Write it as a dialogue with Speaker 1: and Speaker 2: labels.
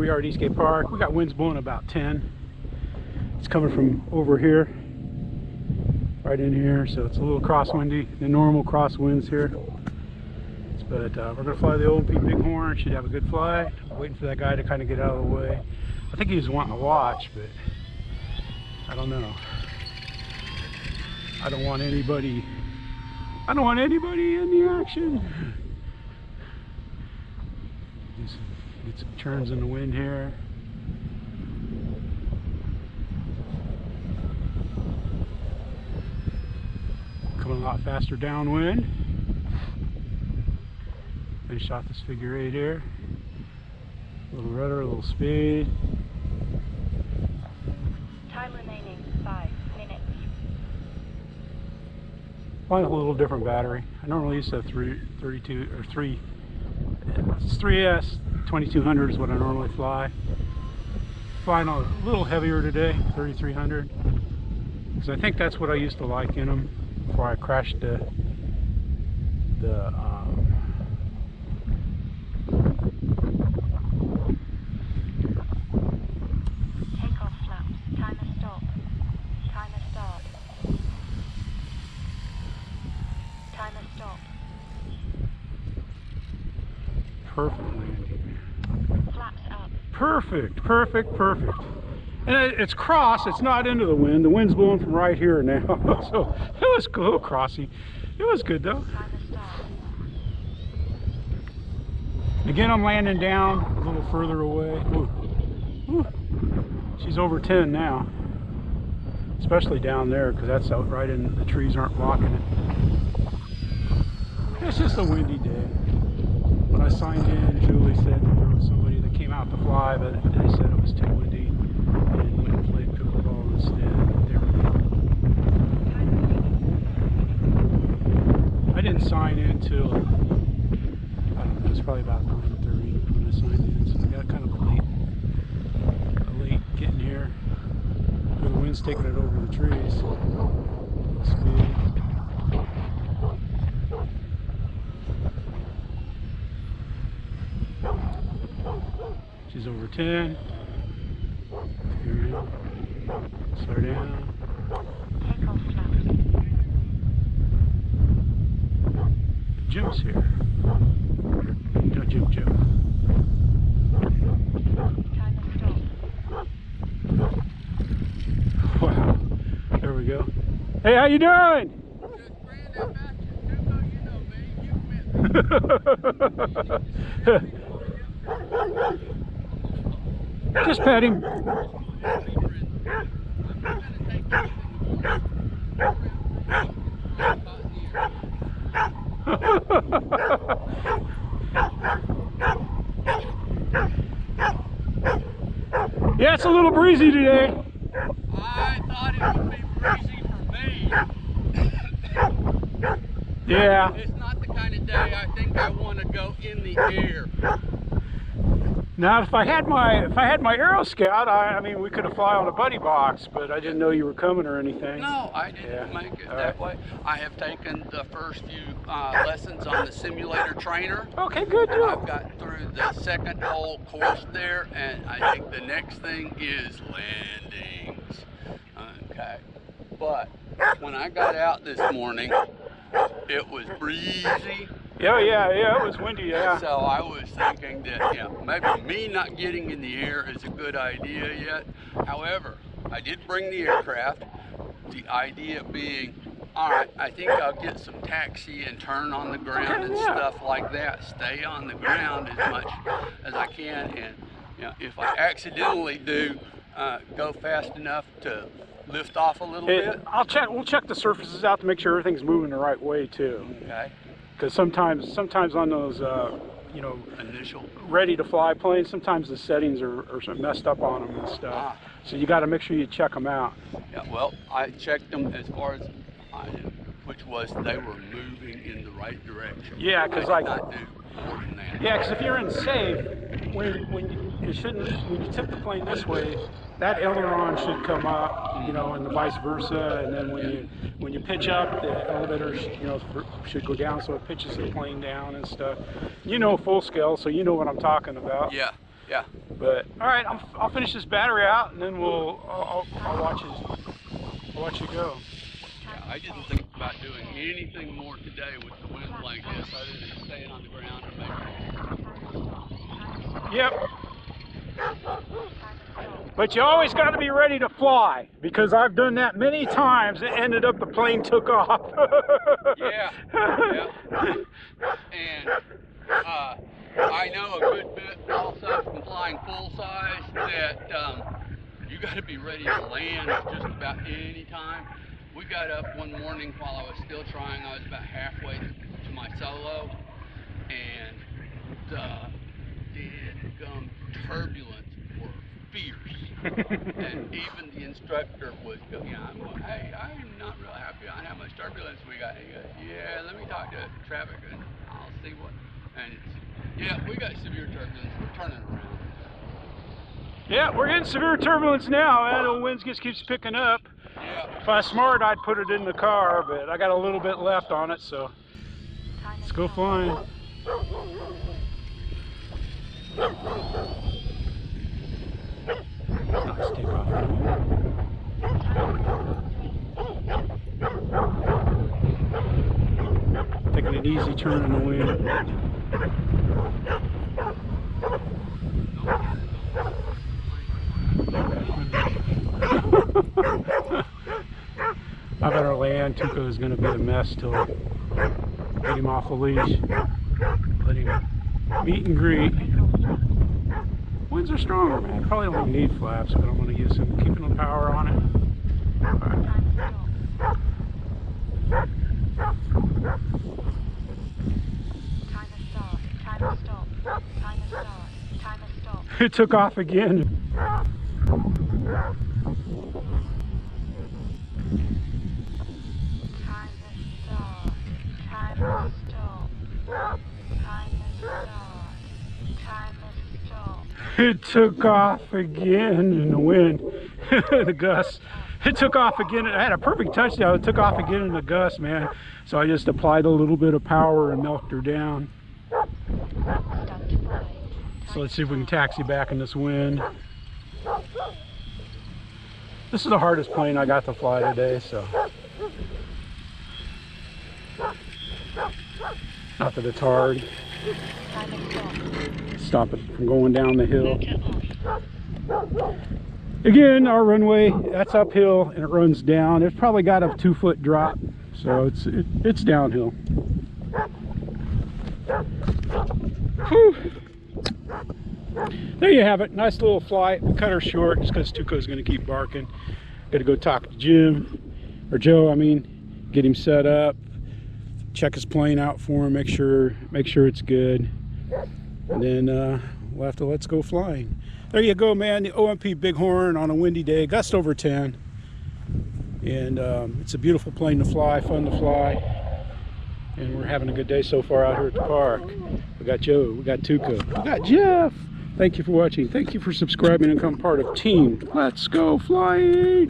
Speaker 1: we are at Eastgate Park. We got winds blowing about 10. It's coming from over here, right in here, so it's a little crosswindy, the normal crosswinds here. But we're going to fly the OMP BigHorn. Should have a good fly. Waiting for that guy to kind of get out of the way. I think he was wanting to watch, but I don't know. I don't want anybody in the action. Get some turns in the wind here. Coming a lot faster downwind. Finish off this figure eight here. A little rudder, a little speed.
Speaker 2: Time remaining 5 minutes.
Speaker 1: Flying a little different battery. I normally used to have 3S 2200 is what I normally fly. Flying a little heavier today, 3300, because I think that's what I used to like in them before I crashed the
Speaker 2: Takeoff flaps. Timer stop. Timer start. Timer stop.
Speaker 1: perfect landing.
Speaker 2: Flaps up.
Speaker 1: Perfect, perfect, perfect. And it's cross, it's not into the wind. The wind's blowing from right here now. So it was a little crossy. It was good though.
Speaker 2: Timer start.
Speaker 1: Again, I'm landing down a little further away. Ooh. Ooh. She's over 10 now. Especially down there, because that's out right in the trees aren't blocking it. It's just a windy day. When I signed in, Julie said that there was somebody that came out to fly, but they said it was too windy and went and played pickleball instead. There we go. I didn't sign in till, I don't know, it was probably about 9:30 when I signed in, so I got kind of a late getting here. The wind's taking it over the trees. Speed. She's over 10. Slow down.
Speaker 2: Takeoff flaps.
Speaker 1: Jim's here. No, Jim.
Speaker 2: Timer stop.
Speaker 1: Wow. There we go. Hey, how you doing? Just pet him. Yeah, it's a little breezy today.
Speaker 3: I thought it would be breezy for me.
Speaker 1: Yeah.
Speaker 3: It's not the kind of day I think I want to go in the air.
Speaker 1: Now, if I had my Aero Scout, I mean, we could have fly on a buddy box, but I didn't know you were coming or anything.
Speaker 3: No, I didn't make it that way. I have taken the first few lessons on the simulator trainer.
Speaker 1: Okay, good deal.
Speaker 3: I've got through the second whole course there, and I think the next thing is landings. Okay, but when I got out this morning, it was breezy.
Speaker 1: Yeah, it was windy, yeah.
Speaker 3: So I was thinking that, maybe me not getting in the air is a good idea yet. However, I did bring the aircraft. The idea being, all right, I think I'll get some taxi and turn on the ground and stuff like that. Stay on the ground as much as I can, and if I accidentally do go fast enough to lift off a little bit.
Speaker 1: We'll check the surfaces out to make sure everything's moving the right way too.
Speaker 3: Okay.
Speaker 1: Because sometimes on those,
Speaker 3: initial
Speaker 1: ready to fly planes, sometimes the settings are sort of messed up on them and stuff. So you got to make sure you check them out.
Speaker 3: Yeah, well, I checked them as far as I knew, which was they were moving in the right direction.
Speaker 1: Yeah, because
Speaker 3: I did not do more than that.
Speaker 1: Yeah, because if you're in safe, when you tip the plane this way, that aileron should come up, and the vice versa, and then when you pitch up, the elevator should go down, so it pitches the plane down and stuff. Full scale, so you know what I'm talking about.
Speaker 3: Yeah, Yeah.
Speaker 1: But all right, I'll finish this battery out, and then I'll watch you go.
Speaker 3: Yeah, I didn't think about doing anything more today with the wind like this other than staying on the ground and making.
Speaker 1: Yep. But you always got to be ready to fly, because I've done that many times. It ended up the plane took off.
Speaker 3: Yeah. And I know a good bit also from flying full size that you got to be ready to land just about any time. We got up one morning while I was still trying. I was about halfway to my solo, and the dead-gum turbulence were fierce. And even the instructor was going, I'm going, hey, I'm not real happy on how much turbulence we got. And he goes, yeah, let me talk to traffic and I'll see what. And yeah, we got severe turbulence. We're turning around.
Speaker 1: Yeah, we're getting severe turbulence now, and the wind just keeps picking up.
Speaker 3: Yeah.
Speaker 1: If I was smart, I'd put it in the car, but I got a little bit left on it, so let's go flying. Let's take off. Taking an easy turn in the wind. I better land. Tuco is going to be a mess till I get him off the leash. Let him meet and greet. Winds are stronger, man. Probably don't even need flaps, but I'm going to use them, keeping the power on it. All right.
Speaker 2: Timer stop. Timer start. Timer stop.
Speaker 1: It took off again. It took off again in the wind. The gust. It took off again. I had a perfect touchdown. It took off again in the gust, man. So I just applied a little bit of power and milked her down. So let's see if we can taxi back in this wind. This is the hardest plane I got to fly today, so. Not that it's hard. Stop it from going down the hill. Again, our runway, that's uphill and it runs down. It's probably got a 2-foot drop, so it's downhill. Whew. There you have it. Nice little flight. We cut her short just because Tuco's going to keep barking. Got to go talk to Jim, or Joe, I mean, get him set up, check his plane out for him, make sure it's good, and then we'll have to let's go flying. There you go, man. The OMP BigHorn on a windy day, gust over 10, and it's a beautiful plane to fly, fun to fly, and we're having a good day so far out here at the park. We got Joe, we got Tuco, we got Jeff. Thank you for watching. Thank you for subscribing and become part of Team Let's Go Flying.